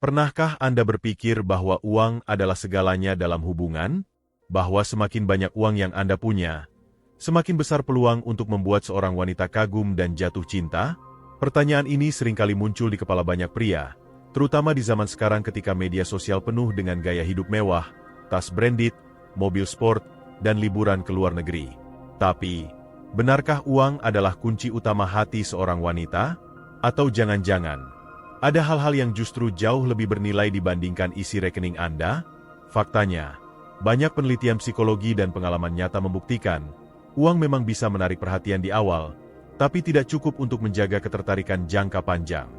Pernahkah Anda berpikir bahwa uang adalah segalanya dalam hubungan? Bahwa semakin banyak uang yang Anda punya, semakin besar peluang untuk membuat seorang wanita kagum dan jatuh cinta? Pertanyaan ini seringkali muncul di kepala banyak pria, terutama di zaman sekarang ketika media sosial penuh dengan gaya hidup mewah, tas branded, mobil sport, dan liburan ke luar negeri. Tapi, benarkah uang adalah kunci utama hati seorang wanita? Atau jangan-jangan, ada hal-hal yang justru jauh lebih bernilai dibandingkan isi rekening Anda? Faktanya, banyak penelitian psikologi dan pengalaman nyata membuktikan, uang memang bisa menarik perhatian di awal, tapi tidak cukup untuk menjaga ketertarikan jangka panjang.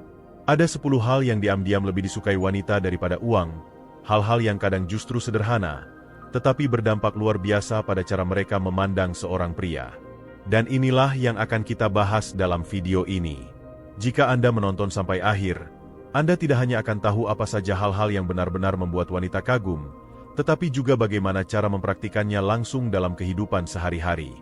Ada 10 hal yang diam-diam lebih disukai wanita daripada uang, hal-hal yang kadang justru sederhana, tetapi berdampak luar biasa pada cara mereka memandang seorang pria. Dan inilah yang akan kita bahas dalam video ini. Jika Anda menonton sampai akhir, Anda tidak hanya akan tahu apa saja hal-hal yang benar-benar membuat wanita kagum, tetapi juga bagaimana cara mempraktikannya langsung dalam kehidupan sehari-hari.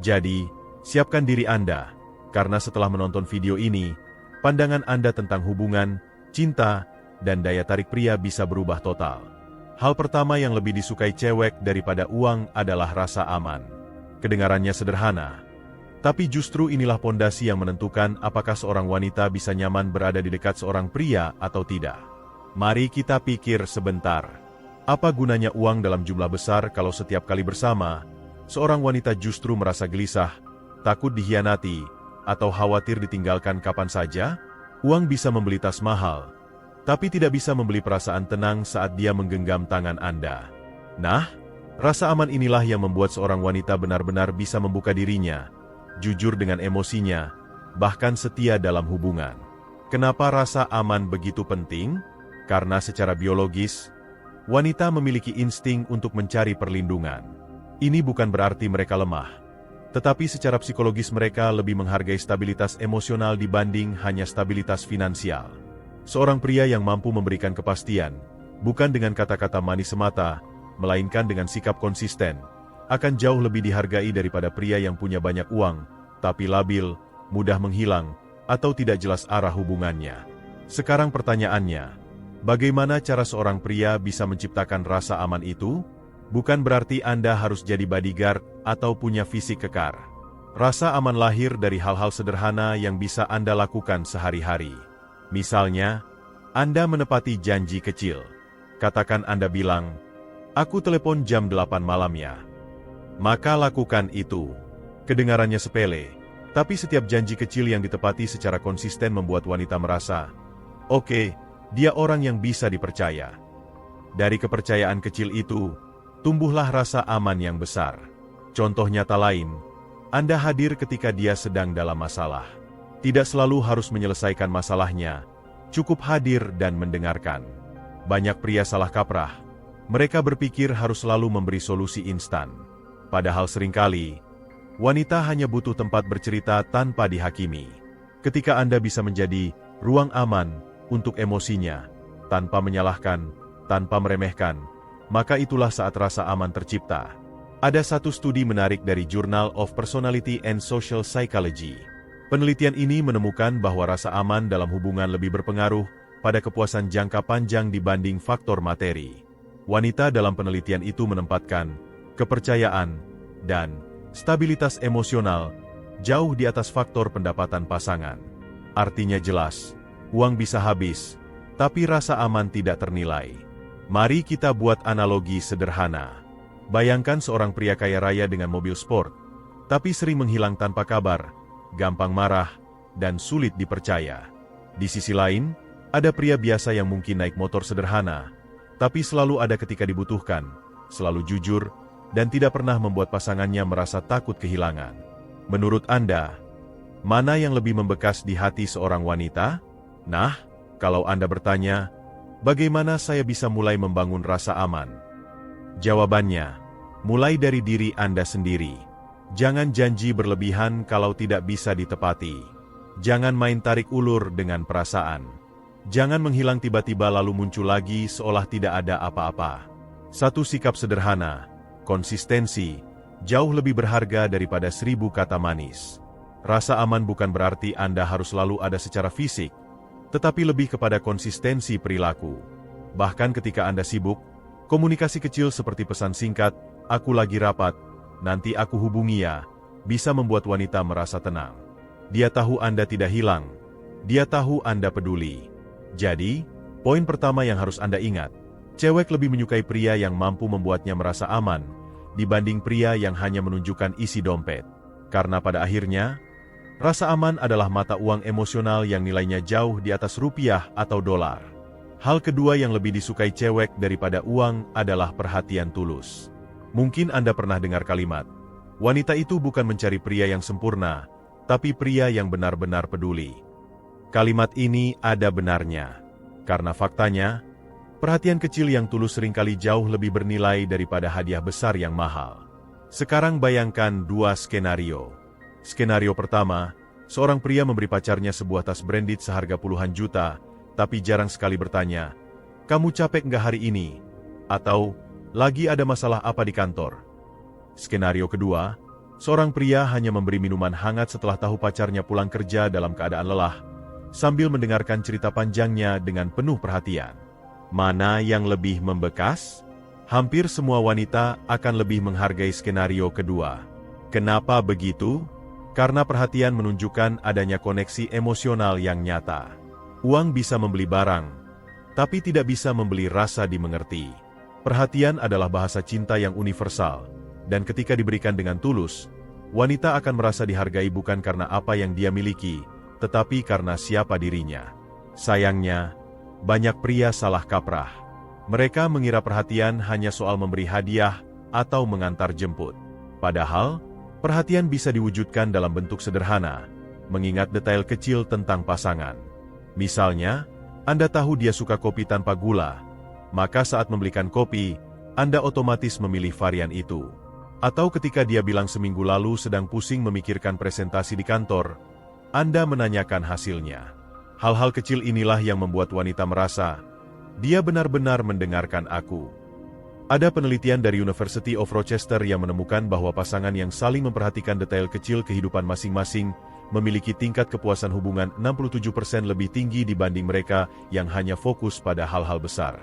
Jadi, siapkan diri Anda, karena setelah menonton video ini, pandangan Anda tentang hubungan, cinta, dan daya tarik pria bisa berubah total. Hal pertama yang lebih disukai cewek daripada uang adalah rasa aman. Kedengarannya sederhana, tapi justru inilah pondasi yang menentukan apakah seorang wanita bisa nyaman berada di dekat seorang pria atau tidak. Mari kita pikir sebentar. Apa gunanya uang dalam jumlah besar kalau setiap kali bersama, seorang wanita justru merasa gelisah, takut dikhianati, atau khawatir ditinggalkan kapan saja? Uang bisa membeli tas mahal, tapi tidak bisa membeli perasaan tenang saat dia menggenggam tangan Anda. Nah, rasa aman inilah yang membuat seorang wanita benar-benar bisa membuka dirinya, jujur dengan emosinya, bahkan setia dalam hubungan. Kenapa rasa aman begitu penting? Karena secara biologis, wanita memiliki insting untuk mencari perlindungan. Ini bukan berarti mereka lemah, tetapi secara psikologis mereka lebih menghargai stabilitas emosional dibanding hanya stabilitas finansial. Seorang pria yang mampu memberikan kepastian, bukan dengan kata-kata manis semata, melainkan dengan sikap konsisten, akan jauh lebih dihargai daripada pria yang punya banyak uang, tapi labil, mudah menghilang, atau tidak jelas arah hubungannya. Sekarang pertanyaannya, bagaimana cara seorang pria bisa menciptakan rasa aman itu? Bukan berarti Anda harus jadi bodyguard atau punya fisik kekar. Rasa aman lahir dari hal-hal sederhana yang bisa Anda lakukan sehari-hari. Misalnya, Anda menepati janji kecil. Katakan Anda bilang, "Aku telepon jam 8 malam ya." Maka lakukan itu. Kedengarannya sepele, tapi setiap janji kecil yang ditepati secara konsisten membuat wanita merasa, oke, dia orang yang bisa dipercaya. Dari kepercayaan kecil itu, tumbuhlah rasa aman yang besar. Contoh nyata lain, Anda hadir ketika dia sedang dalam masalah. Tidak selalu harus menyelesaikan masalahnya, cukup hadir dan mendengarkan. Banyak pria salah kaprah. Mereka berpikir harus selalu memberi solusi instan. Padahal seringkali, wanita hanya butuh tempat bercerita tanpa dihakimi. Ketika Anda bisa menjadi ruang aman untuk emosinya, tanpa menyalahkan, tanpa meremehkan, maka itulah saat rasa aman tercipta. Ada satu studi menarik dari Journal of Personality and Social Psychology. Penelitian ini menemukan bahwa rasa aman dalam hubungan lebih berpengaruh pada kepuasan jangka panjang dibanding faktor materi. Wanita dalam penelitian itu menempatkan kepercayaan dan stabilitas emosional jauh di atas faktor pendapatan pasangan. Artinya jelas, uang bisa habis, tapi rasa aman tidak ternilai. Mari kita buat analogi sederhana. Bayangkan seorang pria kaya raya dengan mobil sport, tapi sering menghilang tanpa kabar, gampang marah, dan sulit dipercaya. Di sisi lain, ada pria biasa yang mungkin naik motor sederhana, tapi selalu ada ketika dibutuhkan, selalu jujur, dan tidak pernah membuat pasangannya merasa takut kehilangan. Menurut Anda, mana yang lebih membekas di hati seorang wanita? Nah, kalau Anda bertanya, bagaimana saya bisa mulai membangun rasa aman? Jawabannya, mulai dari diri Anda sendiri. Jangan janji berlebihan kalau tidak bisa ditepati. Jangan main tarik ulur dengan perasaan. Jangan menghilang tiba-tiba lalu muncul lagi seolah tidak ada apa-apa. Satu sikap sederhana, konsistensi, jauh lebih berharga daripada 1000 kata manis. Rasa aman bukan berarti Anda harus selalu ada secara fisik, tetapi lebih kepada konsistensi perilaku. Bahkan ketika Anda sibuk, komunikasi kecil seperti pesan singkat, "Aku lagi rapat, nanti aku hubungi ya," bisa membuat wanita merasa tenang. Dia tahu Anda tidak hilang. Dia tahu Anda peduli. Jadi, poin pertama yang harus Anda ingat, cewek lebih menyukai pria yang mampu membuatnya merasa aman, dibanding pria yang hanya menunjukkan isi dompet. Karena pada akhirnya, rasa aman adalah mata uang emosional yang nilainya jauh di atas rupiah atau dolar. Hal kedua yang lebih disukai cewek daripada uang adalah perhatian tulus. Mungkin Anda pernah dengar kalimat, wanita itu bukan mencari pria yang sempurna, tapi pria yang benar-benar peduli. Kalimat ini ada benarnya, karena faktanya, perhatian kecil yang tulus seringkali jauh lebih bernilai daripada hadiah besar yang mahal. Sekarang bayangkan dua skenario. Skenario pertama, seorang pria memberi pacarnya sebuah tas branded seharga puluhan juta, tapi jarang sekali bertanya, "Kamu capek nggak hari ini?" Atau, "Lagi ada masalah apa di kantor?" Skenario kedua, seorang pria hanya memberi minuman hangat setelah tahu pacarnya pulang kerja dalam keadaan lelah, sambil mendengarkan cerita panjangnya dengan penuh perhatian. Mana yang lebih membekas? Hampir semua wanita akan lebih menghargai skenario kedua. Kenapa begitu? Karena perhatian menunjukkan adanya koneksi emosional yang nyata. Uang bisa membeli barang, tapi tidak bisa membeli rasa dimengerti. Perhatian adalah bahasa cinta yang universal, dan ketika diberikan dengan tulus, wanita akan merasa dihargai bukan karena apa yang dia miliki, tetapi karena siapa dirinya. Sayangnya, banyak pria salah kaprah. Mereka mengira perhatian hanya soal memberi hadiah atau mengantar jemput. Padahal, perhatian bisa diwujudkan dalam bentuk sederhana, mengingat detail kecil tentang pasangan. Misalnya, Anda tahu dia suka kopi tanpa gula, maka saat membelikan kopi, Anda otomatis memilih varian itu. Atau ketika dia bilang seminggu lalu sedang pusing memikirkan presentasi di kantor, Anda menanyakan hasilnya. Hal-hal kecil inilah yang membuat wanita merasa, dia benar-benar mendengarkan aku. Ada penelitian dari University of Rochester yang menemukan bahwa pasangan yang saling memperhatikan detail kecil kehidupan masing-masing memiliki tingkat kepuasan hubungan 67% lebih tinggi dibanding mereka yang hanya fokus pada hal-hal besar.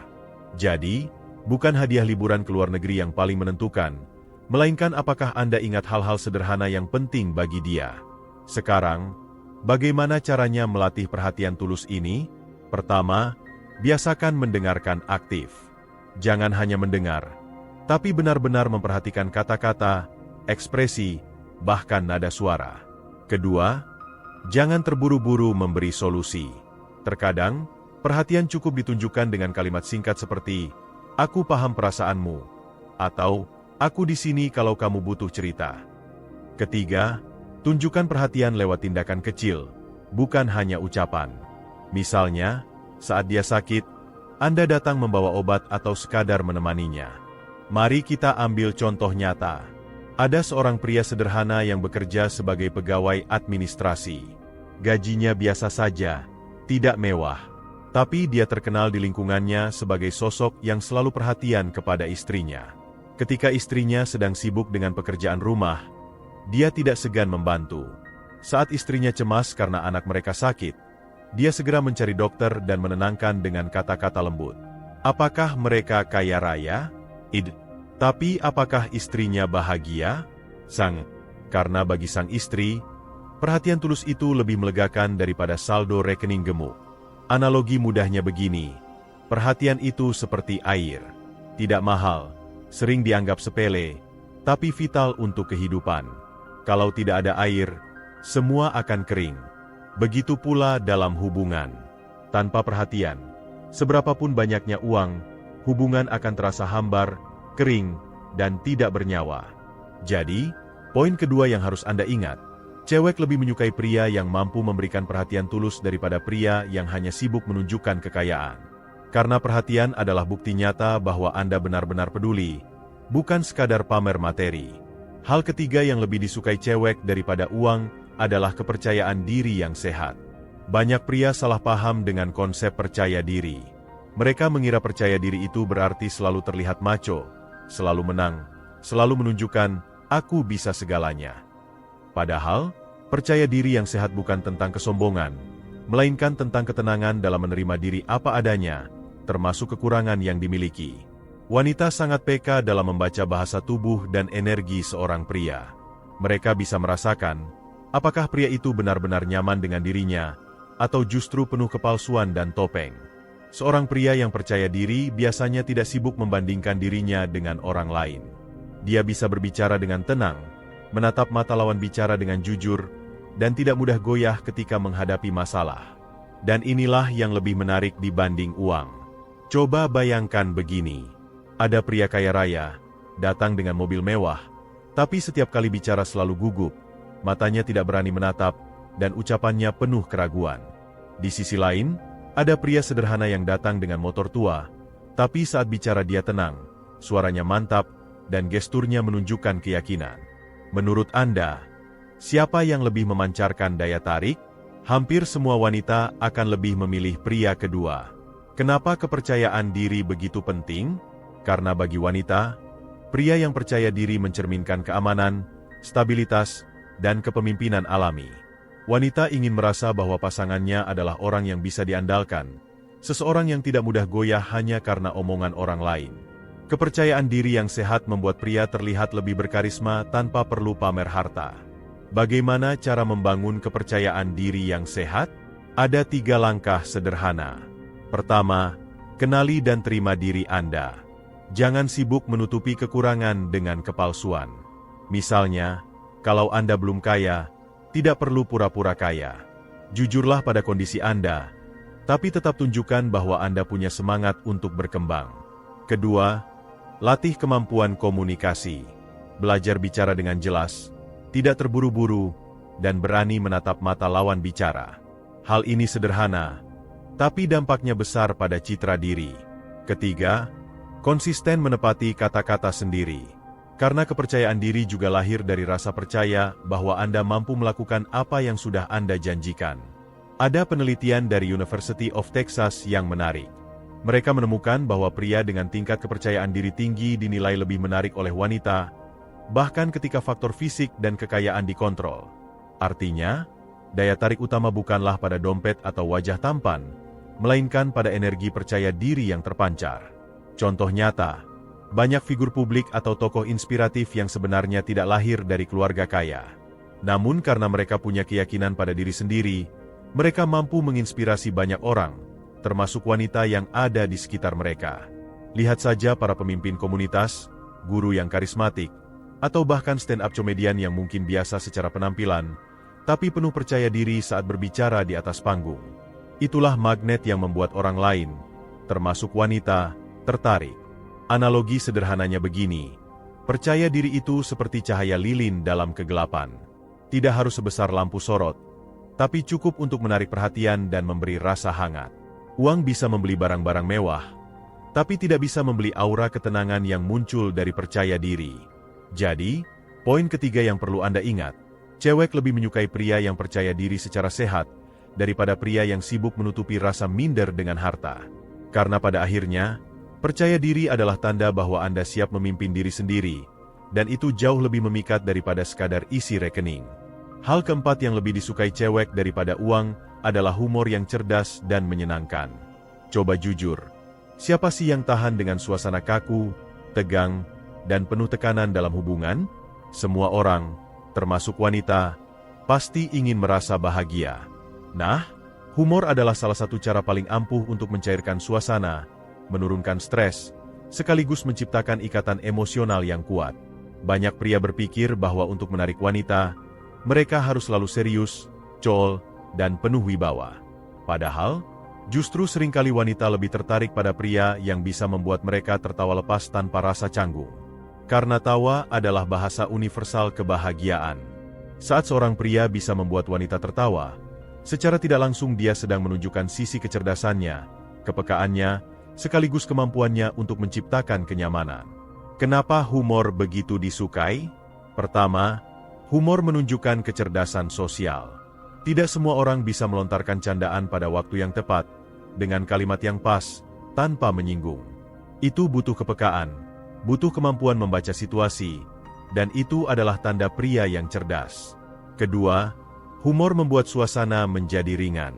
Jadi, bukan hadiah liburan ke luar negeri yang paling menentukan, melainkan apakah Anda ingat hal-hal sederhana yang penting bagi dia. Sekarang, bagaimana caranya melatih perhatian tulus ini? Pertama, biasakan mendengarkan aktif. Jangan hanya mendengar, tapi benar-benar memperhatikan kata-kata, ekspresi, bahkan nada suara. Kedua, jangan terburu-buru memberi solusi. Terkadang, perhatian cukup ditunjukkan dengan kalimat singkat seperti, "Aku paham perasaanmu," atau "Aku di sini kalau kamu butuh cerita." Ketiga, tunjukkan perhatian lewat tindakan kecil, bukan hanya ucapan. Misalnya, saat dia sakit, Anda datang membawa obat atau sekadar menemaninya. Mari kita ambil contoh nyata. Ada seorang pria sederhana yang bekerja sebagai pegawai administrasi. Gajinya biasa saja, tidak mewah. Tapi dia terkenal di lingkungannya sebagai sosok yang selalu perhatian kepada istrinya. Ketika istrinya sedang sibuk dengan pekerjaan rumah, dia tidak segan membantu. Saat istrinya cemas karena anak mereka sakit, dia segera mencari dokter dan menenangkan dengan kata-kata lembut. Apakah mereka kaya raya? Tapi apakah istrinya bahagia? Karena bagi sang istri, perhatian tulus itu lebih melegakan daripada saldo rekening gemuk. Analogi mudahnya begini, perhatian itu seperti air. Tidak mahal, sering dianggap sepele, tapi vital untuk kehidupan. Kalau tidak ada air, semua akan kering. Begitu pula dalam hubungan. Tanpa perhatian, seberapapun banyaknya uang, hubungan akan terasa hambar, kering, dan tidak bernyawa. Jadi, poin kedua yang harus Anda ingat, cewek lebih menyukai pria yang mampu memberikan perhatian tulus daripada pria yang hanya sibuk menunjukkan kekayaan. Karena perhatian adalah bukti nyata bahwa Anda benar-benar peduli, bukan sekadar pamer materi. Hal ketiga yang lebih disukai cewek daripada uang adalah kepercayaan diri yang sehat. Banyak pria salah paham dengan konsep percaya diri. Mereka mengira percaya diri itu berarti selalu terlihat macho, selalu menang, selalu menunjukkan, "Aku bisa segalanya." Padahal, percaya diri yang sehat bukan tentang kesombongan, melainkan tentang ketenangan dalam menerima diri apa adanya, termasuk kekurangan yang dimiliki. Wanita sangat peka dalam membaca bahasa tubuh dan energi seorang pria. Mereka bisa merasakan, apakah pria itu benar-benar nyaman dengan dirinya, atau justru penuh kepalsuan dan topeng. Seorang pria yang percaya diri biasanya tidak sibuk membandingkan dirinya dengan orang lain. Dia bisa berbicara dengan tenang, menatap mata lawan bicara dengan jujur, dan tidak mudah goyah ketika menghadapi masalah. Dan inilah yang lebih menarik dibanding uang. Coba bayangkan begini. Ada pria kaya raya, datang dengan mobil mewah, tapi setiap kali bicara selalu gugup, matanya tidak berani menatap, dan ucapannya penuh keraguan. Di sisi lain, ada pria sederhana yang datang dengan motor tua, tapi saat bicara dia tenang, suaranya mantap, dan gesturnya menunjukkan keyakinan. Menurut Anda, siapa yang lebih memancarkan daya tarik? Hampir semua wanita akan lebih memilih pria kedua. Kenapa kepercayaan diri begitu penting? Karena bagi wanita, pria yang percaya diri mencerminkan keamanan, stabilitas, dan kepemimpinan alami. Wanita ingin merasa bahwa pasangannya adalah orang yang bisa diandalkan, seseorang yang tidak mudah goyah hanya karena omongan orang lain. Kepercayaan diri yang sehat membuat pria terlihat lebih berkarisma tanpa perlu pamer harta. Bagaimana cara membangun kepercayaan diri yang sehat? Ada 3 langkah sederhana. Pertama, kenali dan terima diri Anda. Jangan sibuk menutupi kekurangan dengan kepalsuan. Misalnya, kalau Anda belum kaya, tidak perlu pura-pura kaya. Jujurlah pada kondisi Anda, tapi tetap tunjukkan bahwa Anda punya semangat untuk berkembang. Kedua, latih kemampuan komunikasi. Belajar bicara dengan jelas, tidak terburu-buru, dan berani menatap mata lawan bicara. Hal ini sederhana, tapi dampaknya besar pada citra diri. Ketiga, konsisten menepati kata-kata sendiri. Karena kepercayaan diri juga lahir dari rasa percaya bahwa Anda mampu melakukan apa yang sudah Anda janjikan. Ada penelitian dari University of Texas yang menarik. Mereka menemukan bahwa pria dengan tingkat kepercayaan diri tinggi dinilai lebih menarik oleh wanita, bahkan ketika faktor fisik dan kekayaan dikontrol. Artinya, daya tarik utama bukanlah pada dompet atau wajah tampan, melainkan pada energi percaya diri yang terpancar. Contoh nyata, banyak figur publik atau tokoh inspiratif yang sebenarnya tidak lahir dari keluarga kaya. Namun karena mereka punya keyakinan pada diri sendiri, mereka mampu menginspirasi banyak orang, termasuk wanita yang ada di sekitar mereka. Lihat saja para pemimpin komunitas, guru yang karismatik, atau bahkan stand-up comedian yang mungkin biasa secara penampilan, tapi penuh percaya diri saat berbicara di atas panggung. Itulah magnet yang membuat orang lain, termasuk wanita, tertarik. Analogi sederhananya begini, percaya diri itu seperti cahaya lilin dalam kegelapan. Tidak harus sebesar lampu sorot, tapi cukup untuk menarik perhatian dan memberi rasa hangat. Uang bisa membeli barang-barang mewah, tapi tidak bisa membeli aura ketenangan yang muncul dari percaya diri. Jadi, poin ketiga yang perlu Anda ingat, cewek lebih menyukai pria yang percaya diri secara sehat, daripada pria yang sibuk menutupi rasa minder dengan harta. Karena pada akhirnya, percaya diri adalah tanda bahwa Anda siap memimpin diri sendiri, dan itu jauh lebih memikat daripada sekadar isi rekening. Hal keempat yang lebih disukai cewek daripada uang adalah humor yang cerdas dan menyenangkan. Coba jujur, siapa sih yang tahan dengan suasana kaku, tegang, dan penuh tekanan dalam hubungan? Semua orang, termasuk wanita, pasti ingin merasa bahagia. Nah, humor adalah salah satu cara paling ampuh untuk mencairkan suasana, menurunkan stres, sekaligus menciptakan ikatan emosional yang kuat. Banyak pria berpikir bahwa untuk menarik wanita, mereka harus selalu serius, cool, dan penuh wibawa. Padahal, justru seringkali wanita lebih tertarik pada pria yang bisa membuat mereka tertawa lepas tanpa rasa canggung. Karena tawa adalah bahasa universal kebahagiaan. Saat seorang pria bisa membuat wanita tertawa, secara tidak langsung dia sedang menunjukkan sisi kecerdasannya, kepekaannya, sekaligus kemampuannya untuk menciptakan kenyamanan. Kenapa humor begitu disukai? Pertama, humor menunjukkan kecerdasan sosial. Tidak semua orang bisa melontarkan candaan pada waktu yang tepat, dengan kalimat yang pas, tanpa menyinggung. Itu butuh kepekaan, butuh kemampuan membaca situasi, dan itu adalah tanda pria yang cerdas. Kedua, humor membuat suasana menjadi ringan.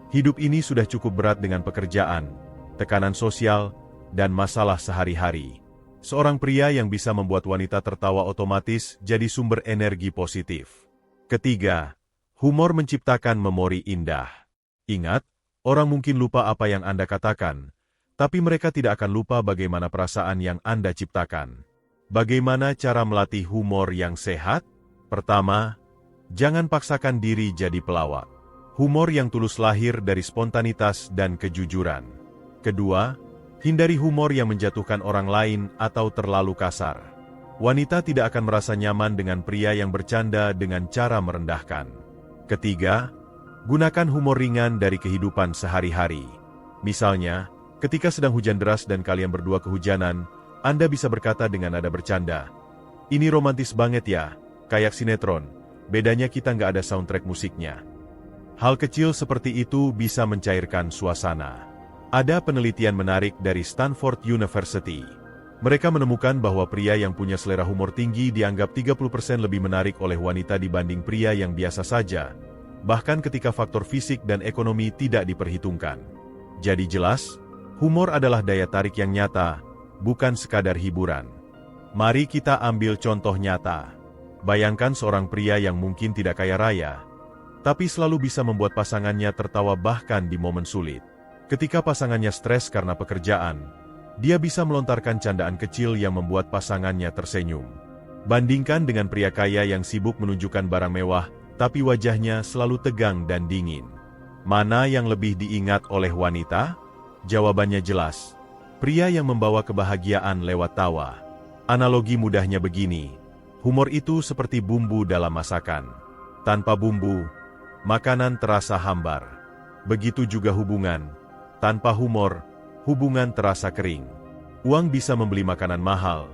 Hidup ini sudah cukup berat dengan pekerjaan, tekanan sosial, dan masalah sehari-hari. Seorang pria yang bisa membuat wanita tertawa otomatis jadi sumber energi positif. Ketiga, humor menciptakan memori indah. Ingat, orang mungkin lupa apa yang Anda katakan, tapi mereka tidak akan lupa bagaimana perasaan yang Anda ciptakan. Bagaimana cara melatih humor yang sehat? Pertama, jangan paksakan diri jadi pelawak. Humor yang tulus lahir dari spontanitas dan kejujuran. Kedua, hindari humor yang menjatuhkan orang lain atau terlalu kasar. Wanita tidak akan merasa nyaman dengan pria yang bercanda dengan cara merendahkan. Ketiga, gunakan humor ringan dari kehidupan sehari-hari. Misalnya, ketika sedang hujan deras dan kalian berdua kehujanan, Anda bisa berkata dengan nada bercanda, "Ini romantis banget ya, kayak sinetron, bedanya kita nggak ada soundtrack musiknya." Hal kecil seperti itu bisa mencairkan suasana. Ada penelitian menarik dari Stanford University. Mereka menemukan bahwa pria yang punya selera humor tinggi dianggap 30% lebih menarik oleh wanita dibanding pria yang biasa saja, bahkan ketika faktor fisik dan ekonomi tidak diperhitungkan. Jadi jelas, humor adalah daya tarik yang nyata, bukan sekadar hiburan. Mari kita ambil contoh nyata. Bayangkan seorang pria yang mungkin tidak kaya raya, tapi selalu bisa membuat pasangannya tertawa bahkan di momen sulit. Ketika pasangannya stres karena pekerjaan, dia bisa melontarkan candaan kecil yang membuat pasangannya tersenyum. Bandingkan dengan pria kaya yang sibuk menunjukkan barang mewah, tapi wajahnya selalu tegang dan dingin. Mana yang lebih diingat oleh wanita? Jawabannya jelas. Pria yang membawa kebahagiaan lewat tawa. Analogi mudahnya begini, humor itu seperti bumbu dalam masakan. Tanpa bumbu, makanan terasa hambar. Begitu juga hubungan. Tanpa humor, hubungan terasa kering. Uang bisa membeli makanan mahal,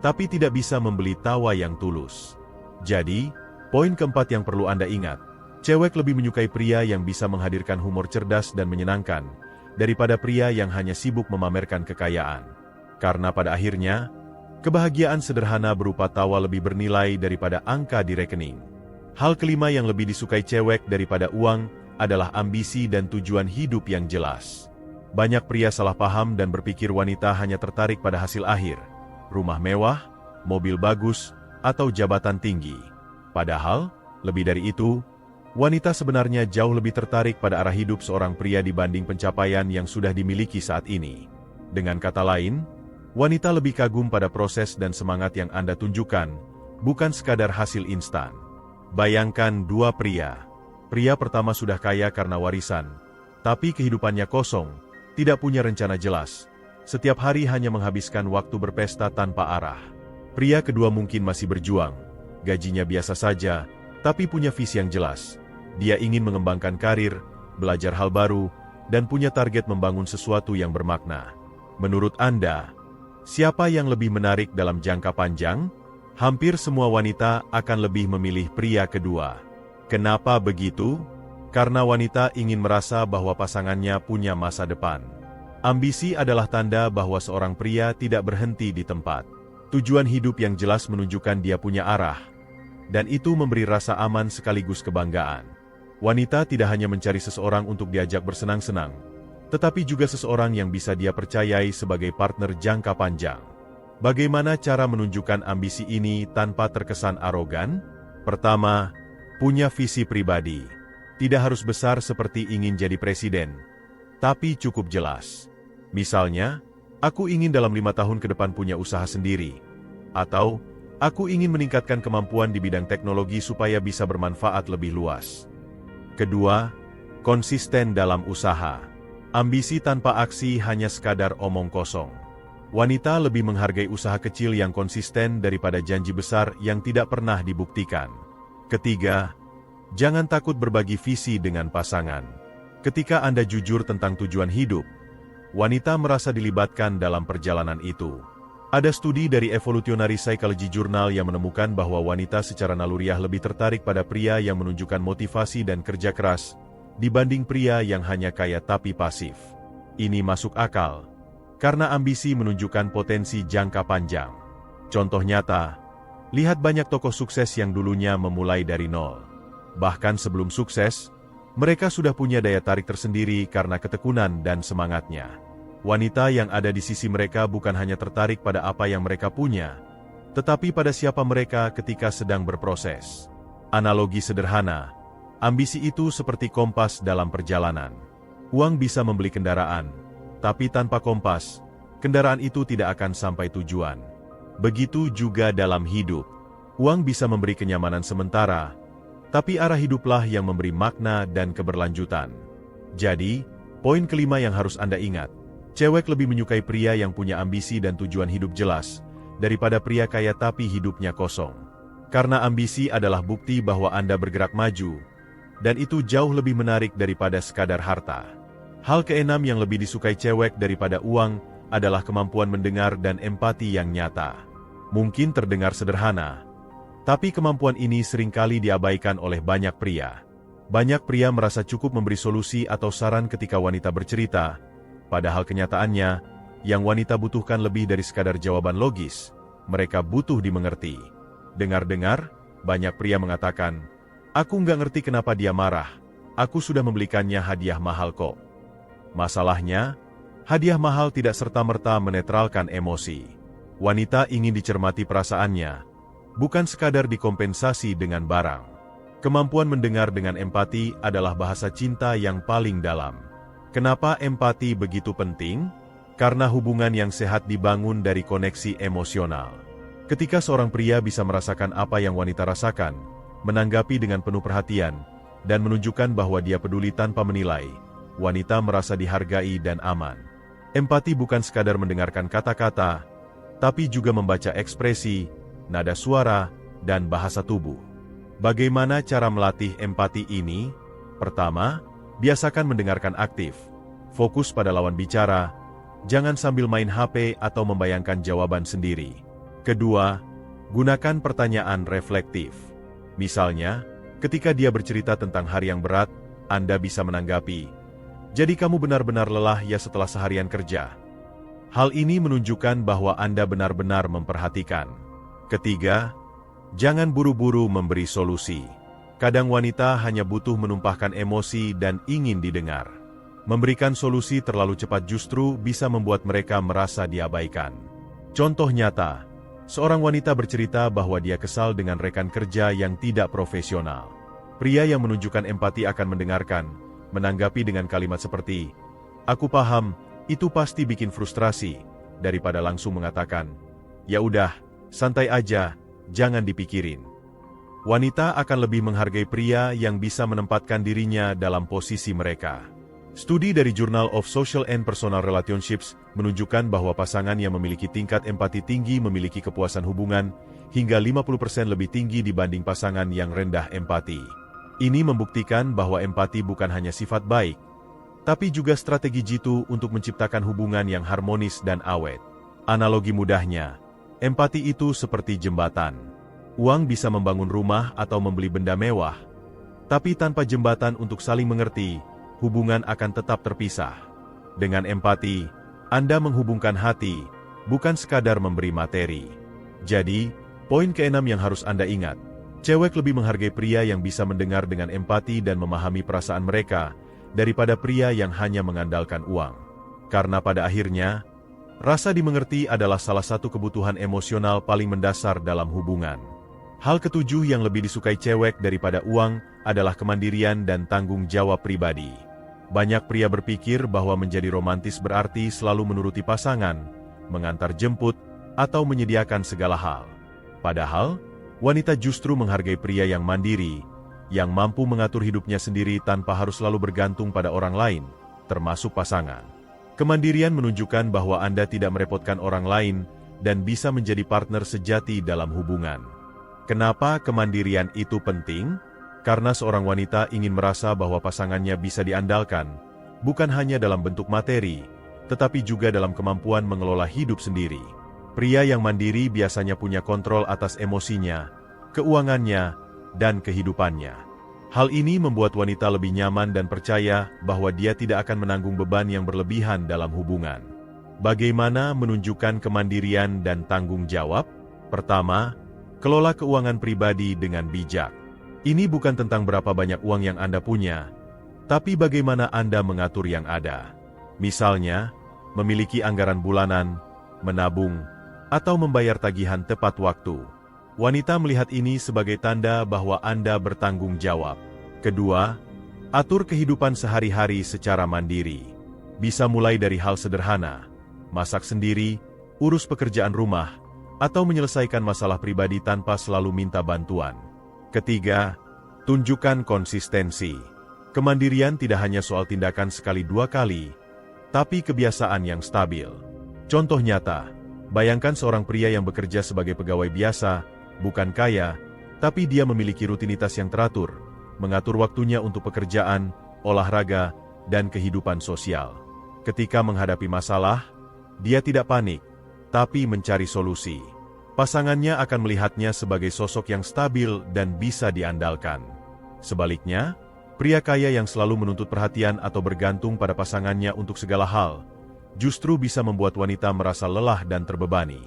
tapi tidak bisa membeli tawa yang tulus. Jadi, poin keempat yang perlu Anda ingat, cewek lebih menyukai pria yang bisa menghadirkan humor cerdas dan menyenangkan, daripada pria yang hanya sibuk memamerkan kekayaan. Karena pada akhirnya, kebahagiaan sederhana berupa tawa lebih bernilai daripada angka di rekening. Hal kelima yang lebih disukai cewek daripada uang adalah ambisi dan tujuan hidup yang jelas. Banyak pria salah paham dan berpikir wanita hanya tertarik pada hasil akhir, rumah mewah, mobil bagus, atau jabatan tinggi. Padahal, lebih dari itu, wanita sebenarnya jauh lebih tertarik pada arah hidup seorang pria dibanding pencapaian yang sudah dimiliki saat ini. Dengan kata lain, wanita lebih kagum pada proses dan semangat yang Anda tunjukkan, bukan sekadar hasil instan. Bayangkan dua pria. Pria pertama sudah kaya karena warisan, tapi kehidupannya kosong, tidak punya rencana jelas. Setiap hari hanya menghabiskan waktu berpesta tanpa arah. Pria kedua mungkin masih berjuang, gajinya biasa saja, tapi punya visi yang jelas. Dia ingin mengembangkan karir, belajar hal baru, dan punya target membangun sesuatu yang bermakna. Menurut Anda, siapa yang lebih menarik dalam jangka panjang? Hampir semua wanita akan lebih memilih pria kedua. Kenapa begitu? Karena wanita ingin merasa bahwa pasangannya punya masa depan. Ambisi adalah tanda bahwa seorang pria tidak berhenti di tempat. Tujuan hidup yang jelas menunjukkan dia punya arah, dan itu memberi rasa aman sekaligus kebanggaan. Wanita tidak hanya mencari seseorang untuk diajak bersenang-senang, tetapi juga seseorang yang bisa dia percayai sebagai partner jangka panjang. Bagaimana cara menunjukkan ambisi ini tanpa terkesan arogan? Pertama, punya visi pribadi. Tidak harus besar seperti ingin jadi presiden, tapi cukup jelas. Misalnya, aku ingin dalam 5 tahun ke depan punya usaha sendiri. Atau, aku ingin meningkatkan kemampuan di bidang teknologi supaya bisa bermanfaat lebih luas. Kedua, konsisten dalam usaha. Ambisi tanpa aksi hanya sekadar omong kosong. Wanita lebih menghargai usaha kecil yang konsisten daripada janji besar yang tidak pernah dibuktikan. Ketiga, jangan takut berbagi visi dengan pasangan. Ketika Anda jujur tentang tujuan hidup, wanita merasa dilibatkan dalam perjalanan itu. Ada studi dari Evolutionary Psychology Journal yang menemukan bahwa wanita secara naluriah lebih tertarik pada pria yang menunjukkan motivasi dan kerja keras, dibanding pria yang hanya kaya tapi pasif. Ini masuk akal, karena ambisi menunjukkan potensi jangka panjang. Contoh nyata, lihat banyak tokoh sukses yang dulunya memulai dari nol. Bahkan sebelum sukses, Mereka sudah punya daya tarik tersendiri karena ketekunan dan semangatnya. Wanita yang ada di sisi mereka bukan hanya tertarik pada apa yang mereka punya, tetapi pada siapa mereka ketika sedang berproses. Analogi sederhana, ambisi itu seperti kompas dalam perjalanan. Uang bisa membeli kendaraan, tapi tanpa kompas, kendaraan itu tidak akan sampai tujuan. Begitu juga dalam hidup. Uang bisa memberi kenyamanan sementara, tapi arah hiduplah yang memberi makna dan keberlanjutan. Jadi, poin kelima yang harus Anda ingat, cewek lebih menyukai pria yang punya ambisi dan tujuan hidup jelas, daripada pria kaya tapi hidupnya kosong. Karena ambisi adalah bukti bahwa Anda bergerak maju, dan itu jauh lebih menarik daripada sekadar harta. Hal keenam yang lebih disukai cewek daripada uang adalah kemampuan mendengar dan empati yang nyata. Mungkin terdengar sederhana, tapi kemampuan ini seringkali diabaikan oleh banyak pria. Banyak pria merasa cukup memberi solusi atau saran ketika wanita bercerita, padahal kenyataannya, yang wanita butuhkan lebih dari sekadar jawaban logis. Mereka butuh dimengerti. Dengar-dengar, banyak pria mengatakan, "Aku nggak ngerti kenapa dia marah. Aku sudah membelikannya hadiah mahal kok." Masalahnya, hadiah mahal tidak serta-merta menetralkan emosi. Wanita ingin dicermati perasaannya, bukan sekadar dikompensasi dengan barang. Kemampuan mendengar dengan empati adalah bahasa cinta yang paling dalam. Kenapa empati begitu penting? Karena hubungan yang sehat dibangun dari koneksi emosional. Ketika seorang pria bisa merasakan apa yang wanita rasakan, menanggapi dengan penuh perhatian, dan menunjukkan bahwa dia peduli tanpa menilai, wanita merasa dihargai dan aman. Empati bukan sekadar mendengarkan kata-kata, tapi juga membaca ekspresi, nada suara, dan bahasa tubuh. Bagaimana cara melatih empati ini? Pertama, biasakan mendengarkan aktif. Fokus pada lawan bicara, jangan sambil main HP atau membayangkan jawaban sendiri. Kedua, gunakan pertanyaan reflektif. Misalnya, ketika dia bercerita tentang hari yang berat, Anda bisa menanggapi, "Jadi kamu benar-benar lelah ya setelah seharian kerja?" Hal ini menunjukkan bahwa Anda benar-benar memperhatikan. Ketiga, jangan buru-buru memberi solusi. Kadang wanita hanya butuh menumpahkan emosi dan ingin didengar. Memberikan solusi terlalu cepat justru bisa membuat mereka merasa diabaikan. Contoh nyata, seorang wanita bercerita bahwa dia kesal dengan rekan kerja yang tidak profesional. Pria yang menunjukkan empati akan mendengarkan, menanggapi dengan kalimat seperti, "Aku paham, itu pasti bikin frustrasi," daripada langsung mengatakan, "Ya udah, santai aja, jangan dipikirin." Wanita akan lebih menghargai pria yang bisa menempatkan dirinya dalam posisi mereka. Studi dari Journal of Social and Personal Relationships menunjukkan bahwa pasangan yang memiliki tingkat empati tinggi memiliki kepuasan hubungan hingga 50% lebih tinggi dibanding pasangan yang rendah empati. Ini membuktikan bahwa empati bukan hanya sifat baik, tapi juga strategi jitu untuk menciptakan hubungan yang harmonis dan awet. Analogi mudahnya, empati itu seperti jembatan. Uang bisa membangun rumah atau membeli benda mewah, tapi tanpa jembatan untuk saling mengerti, hubungan akan tetap terpisah. Dengan empati, Anda menghubungkan hati, bukan sekadar memberi materi. Jadi, poin keenam yang harus Anda ingat, cewek lebih menghargai pria yang bisa mendengar dengan empati dan memahami perasaan mereka, daripada pria yang hanya mengandalkan uang. Karena pada akhirnya, rasa dimengerti adalah salah satu kebutuhan emosional paling mendasar dalam hubungan. Hal ketujuh yang lebih disukai cewek daripada uang adalah kemandirian dan tanggung jawab pribadi. Banyak pria berpikir bahwa menjadi romantis berarti selalu menuruti pasangan, mengantar jemput, atau menyediakan segala hal. Padahal, wanita justru menghargai pria yang mandiri, yang mampu mengatur hidupnya sendiri tanpa harus selalu bergantung pada orang lain, termasuk pasangan. Kemandirian menunjukkan bahwa Anda tidak merepotkan orang lain dan bisa menjadi partner sejati dalam hubungan. Kenapa kemandirian itu penting? Karena seorang wanita ingin merasa bahwa pasangannya bisa diandalkan, bukan hanya dalam bentuk materi, tetapi juga dalam kemampuan mengelola hidup sendiri. Pria yang mandiri biasanya punya kontrol atas emosinya, keuangannya, dan kehidupannya. Hal ini membuat wanita lebih nyaman dan percaya bahwa dia tidak akan menanggung beban yang berlebihan dalam hubungan. Bagaimana menunjukkan kemandirian dan tanggung jawab? Pertama, kelola keuangan pribadi dengan bijak. Ini bukan tentang berapa banyak uang yang Anda punya, Tapi bagaimana Anda mengatur yang ada? Misalnya, memiliki anggaran bulanan, menabung, atau membayar tagihan tepat waktu. Wanita melihat ini sebagai tanda bahwa Anda bertanggung jawab. Kedua, atur kehidupan sehari-hari secara mandiri. Bisa mulai dari hal sederhana, masak sendiri, urus pekerjaan rumah, atau menyelesaikan masalah pribadi tanpa selalu minta bantuan. Ketiga, tunjukkan konsistensi. Kemandirian tidak hanya soal tindakan sekali dua kali, tapi kebiasaan yang stabil. Contoh nyata, bayangkan seorang pria yang bekerja sebagai pegawai biasa, bukan kaya, tapi dia memiliki rutinitas yang teratur, mengatur waktunya untuk pekerjaan, olahraga, dan kehidupan sosial. Ketika menghadapi masalah, dia tidak panik, tapi mencari solusi. Pasangannya akan melihatnya sebagai sosok yang stabil dan bisa diandalkan. Sebaliknya, pria kaya yang selalu menuntut perhatian atau bergantung pada pasangannya untuk segala hal, justru bisa membuat wanita merasa lelah dan terbebani.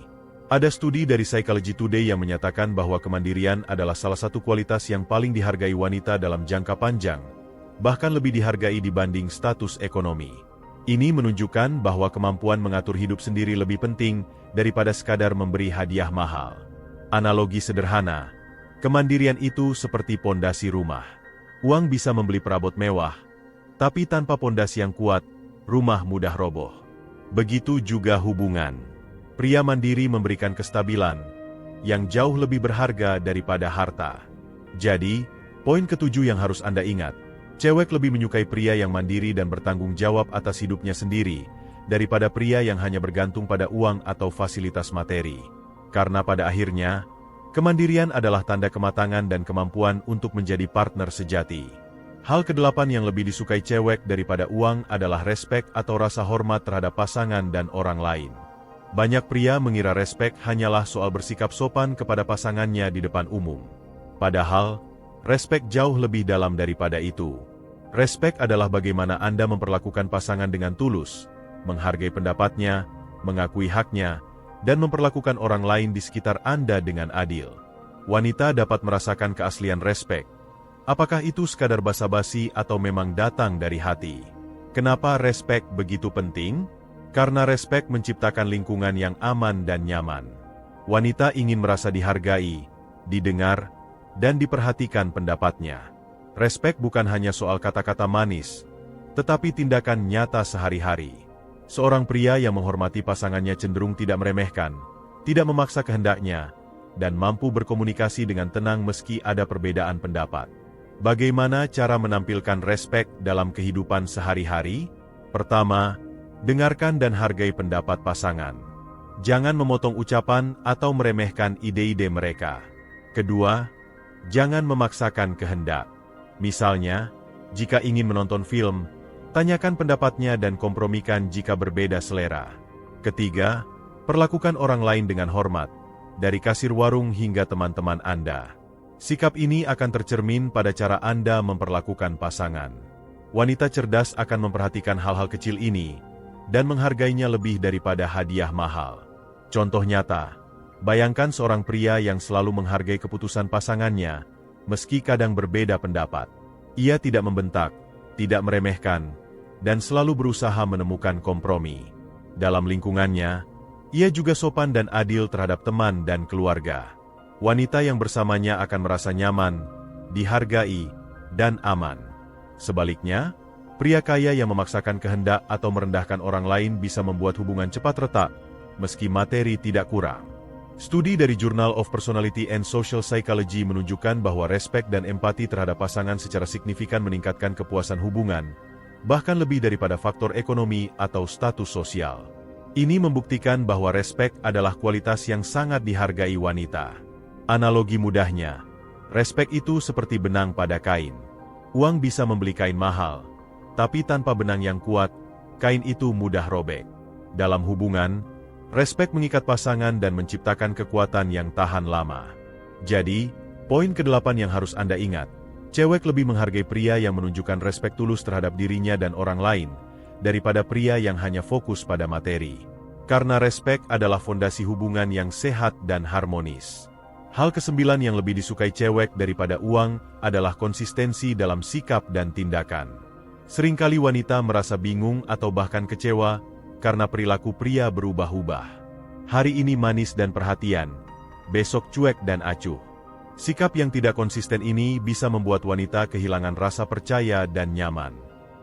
Ada studi dari Psychology Today yang menyatakan bahwa kemandirian adalah salah satu kualitas yang paling dihargai wanita dalam jangka panjang, bahkan lebih dihargai dibanding status ekonomi. Ini menunjukkan bahwa kemampuan mengatur hidup sendiri lebih penting daripada sekadar memberi hadiah mahal. Analogi sederhana, kemandirian itu seperti pondasi rumah. Uang bisa membeli perabot mewah, tapi tanpa pondasi yang kuat, rumah mudah roboh. Begitu juga hubungan. Pria mandiri memberikan kestabilan, yang jauh lebih berharga daripada harta. Jadi, poin ketujuh yang harus Anda ingat, cewek lebih menyukai pria yang mandiri dan bertanggung jawab atas hidupnya sendiri, daripada pria yang hanya bergantung pada uang atau fasilitas materi. Karena pada akhirnya, kemandirian adalah tanda kematangan dan kemampuan untuk menjadi partner sejati. Hal kedelapan yang lebih disukai cewek daripada uang adalah respek atau rasa hormat terhadap pasangan dan orang lain. Banyak pria mengira respek hanyalah soal bersikap sopan kepada pasangannya di depan umum. Padahal, respek jauh lebih dalam daripada itu. Respek adalah bagaimana Anda memperlakukan pasangan dengan tulus, menghargai pendapatnya, mengakui haknya, dan memperlakukan orang lain di sekitar Anda dengan adil. Wanita dapat merasakan keaslian respek. Apakah itu sekadar basa-basi atau memang datang dari hati? Kenapa respek begitu penting? Karena respek menciptakan lingkungan yang aman dan nyaman. Wanita ingin merasa dihargai, didengar, dan diperhatikan pendapatnya. Respek bukan hanya soal kata-kata manis, tetapi tindakan nyata sehari-hari. Seorang pria yang menghormati pasangannya cenderung tidak meremehkan, tidak memaksa kehendaknya, dan mampu berkomunikasi dengan tenang meski ada perbedaan pendapat. Bagaimana cara menampilkan respek dalam kehidupan sehari-hari? Pertama, dengarkan dan hargai pendapat pasangan. Jangan memotong ucapan atau meremehkan ide-ide mereka. Kedua, jangan memaksakan kehendak. Misalnya, jika ingin menonton film, tanyakan pendapatnya dan kompromikan jika berbeda selera. Ketiga, perlakukan orang lain dengan hormat, dari kasir warung hingga teman-teman Anda. Sikap ini akan tercermin pada cara Anda memperlakukan pasangan. Wanita cerdas akan memperhatikan hal-hal kecil ini, dan menghargainya lebih daripada hadiah mahal. Contoh nyata, bayangkan seorang pria yang selalu menghargai keputusan pasangannya, meski kadang berbeda pendapat. Ia tidak membentak, tidak meremehkan, dan selalu berusaha menemukan kompromi. Dalam lingkungannya, ia juga sopan dan adil terhadap teman dan keluarga. Wanita yang bersamanya akan merasa nyaman, dihargai, dan aman. Sebaliknya, pria kaya yang memaksakan kehendak atau merendahkan orang lain bisa membuat hubungan cepat retak, meski materi tidak kurang. Studi dari Journal of Personality and Social Psychology menunjukkan bahwa respek dan empati terhadap pasangan secara signifikan meningkatkan kepuasan hubungan, bahkan lebih daripada faktor ekonomi atau status sosial. Ini membuktikan bahwa respek adalah kualitas yang sangat dihargai wanita. Analogi mudahnya, respek itu seperti benang pada kain. Uang bisa membeli kain mahal, tapi tanpa benang yang kuat, kain itu mudah robek. Dalam hubungan, respek mengikat pasangan dan menciptakan kekuatan yang tahan lama. Jadi, poin ke-8 yang harus Anda ingat, cewek lebih menghargai pria yang menunjukkan respek tulus terhadap dirinya dan orang lain, daripada pria yang hanya fokus pada materi. Karena respek adalah fondasi hubungan yang sehat dan harmonis. Hal ke-9 yang lebih disukai cewek daripada uang adalah konsistensi dalam sikap dan tindakan. Seringkali wanita merasa bingung atau bahkan kecewa karena perilaku pria berubah-ubah. Hari ini manis dan perhatian, besok cuek dan acuh. Sikap yang tidak konsisten ini bisa membuat wanita kehilangan rasa percaya dan nyaman.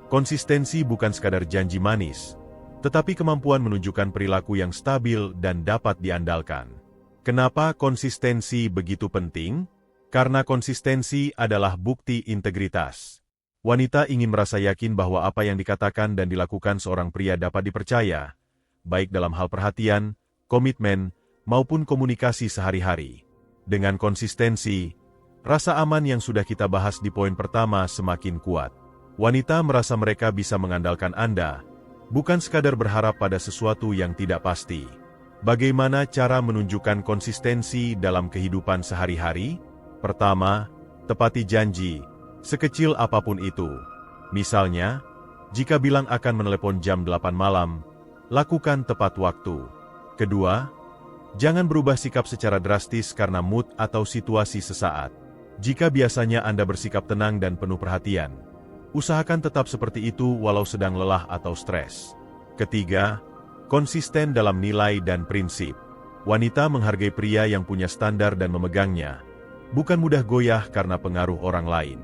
Konsistensi bukan sekadar janji manis, tetapi kemampuan menunjukkan perilaku yang stabil dan dapat diandalkan. Kenapa konsistensi begitu penting? Karena konsistensi adalah bukti integritas. Wanita ingin merasa yakin bahwa apa yang dikatakan dan dilakukan seorang pria dapat dipercaya, baik dalam hal perhatian, komitmen, maupun komunikasi sehari-hari. Dengan konsistensi, rasa aman yang sudah kita bahas di poin pertama semakin kuat. Wanita merasa mereka bisa mengandalkan Anda, bukan sekadar berharap pada sesuatu yang tidak pasti. Bagaimana cara menunjukkan konsistensi dalam kehidupan sehari-hari? Pertama, tepati janji, sekecil apapun itu. Misalnya, jika bilang akan menelepon jam 8 malam, lakukan tepat waktu. Kedua, jangan berubah sikap secara drastis karena mood atau situasi sesaat. Jika biasanya Anda bersikap tenang dan penuh perhatian, usahakan tetap seperti itu walau sedang lelah atau stres. Ketiga, konsisten dalam nilai dan prinsip. Wanita menghargai pria yang punya standar dan memegangnya, bukan mudah goyah karena pengaruh orang lain.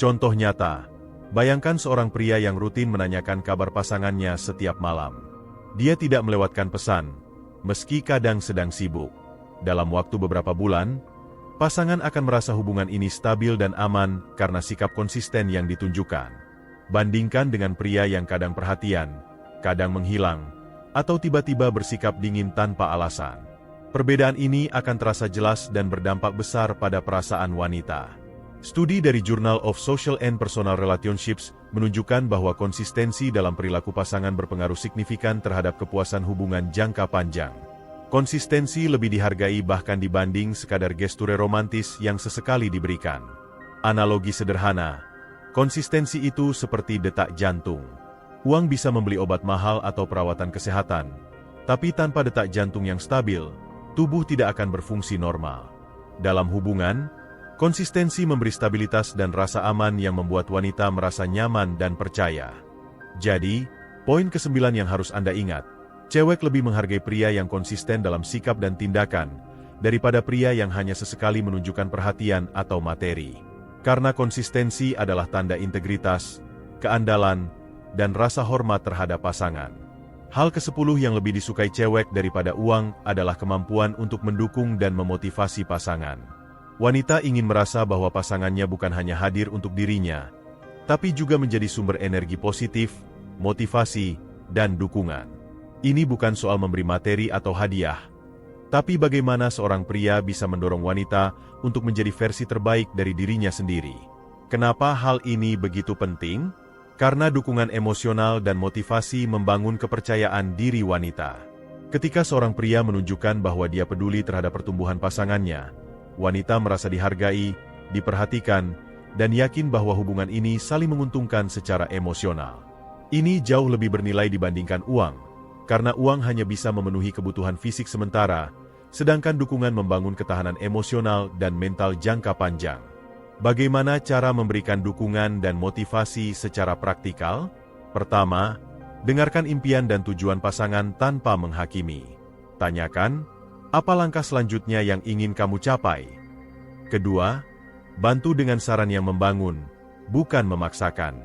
Contoh nyata, bayangkan seorang pria yang rutin menanyakan kabar pasangannya setiap malam. Dia tidak melewatkan pesan, meski kadang sedang sibuk. Dalam waktu beberapa bulan, pasangan akan merasa hubungan ini stabil dan aman karena sikap konsisten yang ditunjukkan. Bandingkan dengan pria yang kadang perhatian, kadang menghilang, atau tiba-tiba bersikap dingin tanpa alasan. Perbedaan ini akan terasa jelas dan berdampak besar pada perasaan wanita. Studi dari Journal of Social and Personal Relationships menunjukkan bahwa konsistensi dalam perilaku pasangan berpengaruh signifikan terhadap kepuasan hubungan jangka panjang. Konsistensi lebih dihargai bahkan dibanding sekadar gestur romantis yang sesekali diberikan. Analogi sederhana, konsistensi itu seperti detak jantung. Uang bisa membeli obat mahal atau perawatan kesehatan, tapi tanpa detak jantung yang stabil, tubuh tidak akan berfungsi normal. Dalam hubungan, konsistensi memberi stabilitas dan rasa aman yang membuat wanita merasa nyaman dan percaya. Jadi, poin ke-9 yang harus Anda ingat, cewek lebih menghargai pria yang konsisten dalam sikap dan tindakan, daripada pria yang hanya sesekali menunjukkan perhatian atau materi. Karena konsistensi adalah tanda integritas, keandalan, dan rasa hormat terhadap pasangan. Hal ke-10 yang lebih disukai cewek daripada uang adalah kemampuan untuk mendukung dan memotivasi pasangan. Wanita ingin merasa bahwa pasangannya bukan hanya hadir untuk dirinya, tapi juga menjadi sumber energi positif, motivasi, dan dukungan. Ini bukan soal memberi materi atau hadiah, tapi bagaimana seorang pria bisa mendorong wanita untuk menjadi versi terbaik dari dirinya sendiri. Kenapa hal ini begitu penting? Karena dukungan emosional dan motivasi membangun kepercayaan diri wanita. Ketika seorang pria menunjukkan bahwa dia peduli terhadap pertumbuhan pasangannya, wanita merasa dihargai, diperhatikan, dan yakin bahwa hubungan ini saling menguntungkan secara emosional. Ini jauh lebih bernilai dibandingkan uang, karena uang hanya bisa memenuhi kebutuhan fisik sementara, sedangkan dukungan membangun ketahanan emosional dan mental jangka panjang. Bagaimana cara memberikan dukungan dan motivasi secara praktikal? Pertama, dengarkan impian dan tujuan pasangan tanpa menghakimi. Tanyakan, apa langkah selanjutnya yang ingin kamu capai? Kedua, bantu dengan saran yang membangun, bukan memaksakan.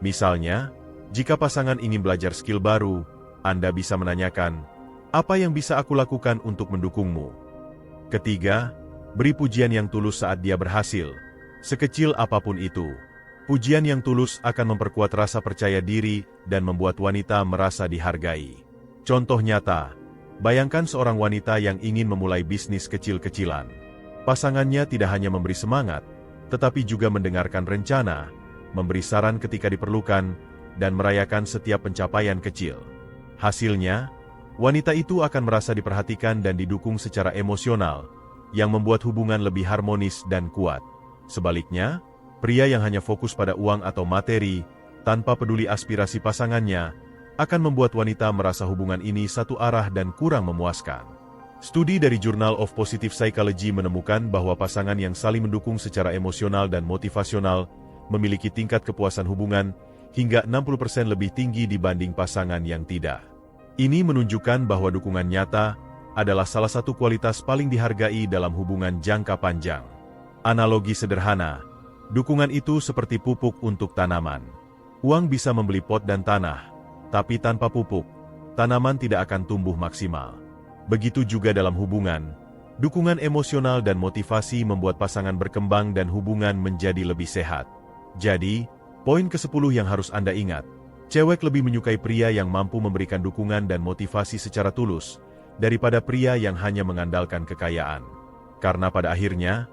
Misalnya, jika pasangan ingin belajar skill baru, Anda bisa menanyakan, apa yang bisa aku lakukan untuk mendukungmu? Ketiga, beri pujian yang tulus saat dia berhasil, sekecil apapun itu. Pujian yang tulus akan memperkuat rasa percaya diri dan membuat wanita merasa dihargai. Contoh nyata, bayangkan seorang wanita yang ingin memulai bisnis kecil-kecilan. Pasangannya tidak hanya memberi semangat, tetapi juga mendengarkan rencana, memberi saran ketika diperlukan, dan merayakan setiap pencapaian kecil. Hasilnya, wanita itu akan merasa diperhatikan dan didukung secara emosional, yang membuat hubungan lebih harmonis dan kuat. Sebaliknya, pria yang hanya fokus pada uang atau materi, tanpa peduli aspirasi pasangannya, akan membuat wanita merasa hubungan ini satu arah dan kurang memuaskan. Studi dari Journal of Positive Psychology menemukan bahwa pasangan yang saling mendukung secara emosional dan motivasional memiliki tingkat kepuasan hubungan hingga 60% lebih tinggi dibanding pasangan yang tidak. Ini menunjukkan bahwa dukungan nyata adalah salah satu kualitas paling dihargai dalam hubungan jangka panjang. Analogi sederhana, dukungan itu seperti pupuk untuk tanaman. Uang bisa membeli pot dan tanah, tapi tanpa pupuk, tanaman tidak akan tumbuh maksimal. Begitu juga dalam hubungan, dukungan emosional dan motivasi membuat pasangan berkembang dan hubungan menjadi lebih sehat. Jadi, poin ke-10 yang harus Anda ingat, cewek lebih menyukai pria yang mampu memberikan dukungan dan motivasi secara tulus, daripada pria yang hanya mengandalkan kekayaan. Karena pada akhirnya,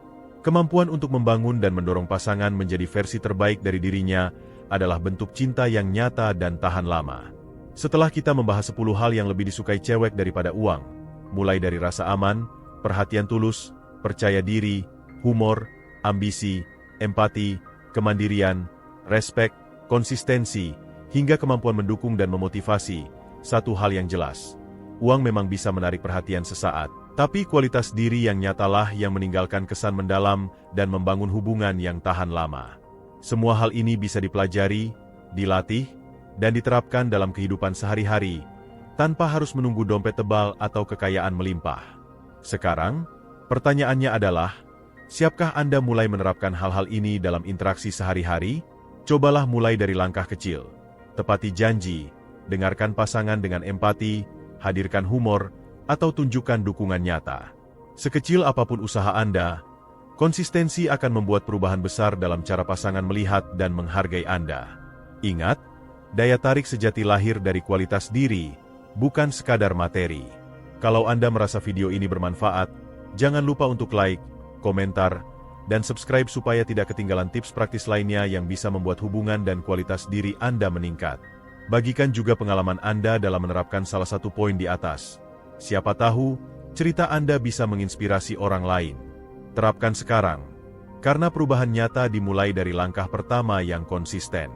kemampuan untuk membangun dan mendorong pasangan menjadi versi terbaik dari dirinya adalah bentuk cinta yang nyata dan tahan lama. Setelah kita membahas 10 hal yang lebih disukai cewek daripada uang, mulai dari rasa aman, perhatian tulus, percaya diri, humor, ambisi, empati, kemandirian, respek, konsistensi, hingga kemampuan mendukung dan memotivasi, satu hal yang jelas, uang memang bisa menarik perhatian sesaat. Tapi kualitas diri yang nyatalah yang meninggalkan kesan mendalam dan membangun hubungan yang tahan lama. Semua hal ini bisa dipelajari, dilatih, dan diterapkan dalam kehidupan sehari-hari, tanpa harus menunggu dompet tebal atau kekayaan melimpah. Sekarang, pertanyaannya adalah, siapkah Anda mulai menerapkan hal-hal ini dalam interaksi sehari-hari? Cobalah mulai dari langkah kecil. Tepati janji, dengarkan pasangan dengan empati, hadirkan humor, atau tunjukkan dukungan nyata. Sekecil apapun usaha Anda, konsistensi akan membuat perubahan besar dalam cara pasangan melihat dan menghargai Anda. Ingat, daya tarik sejati lahir dari kualitas diri, bukan sekadar materi. Kalau Anda merasa video ini bermanfaat, jangan lupa untuk like, komentar, dan subscribe supaya tidak ketinggalan tips praktis lainnya yang bisa membuat hubungan dan kualitas diri Anda meningkat. Bagikan juga pengalaman Anda dalam menerapkan salah satu poin di atas. Siapa tahu, cerita Anda bisa menginspirasi orang lain. Terapkan sekarang, karena perubahan nyata dimulai dari langkah pertama yang konsisten.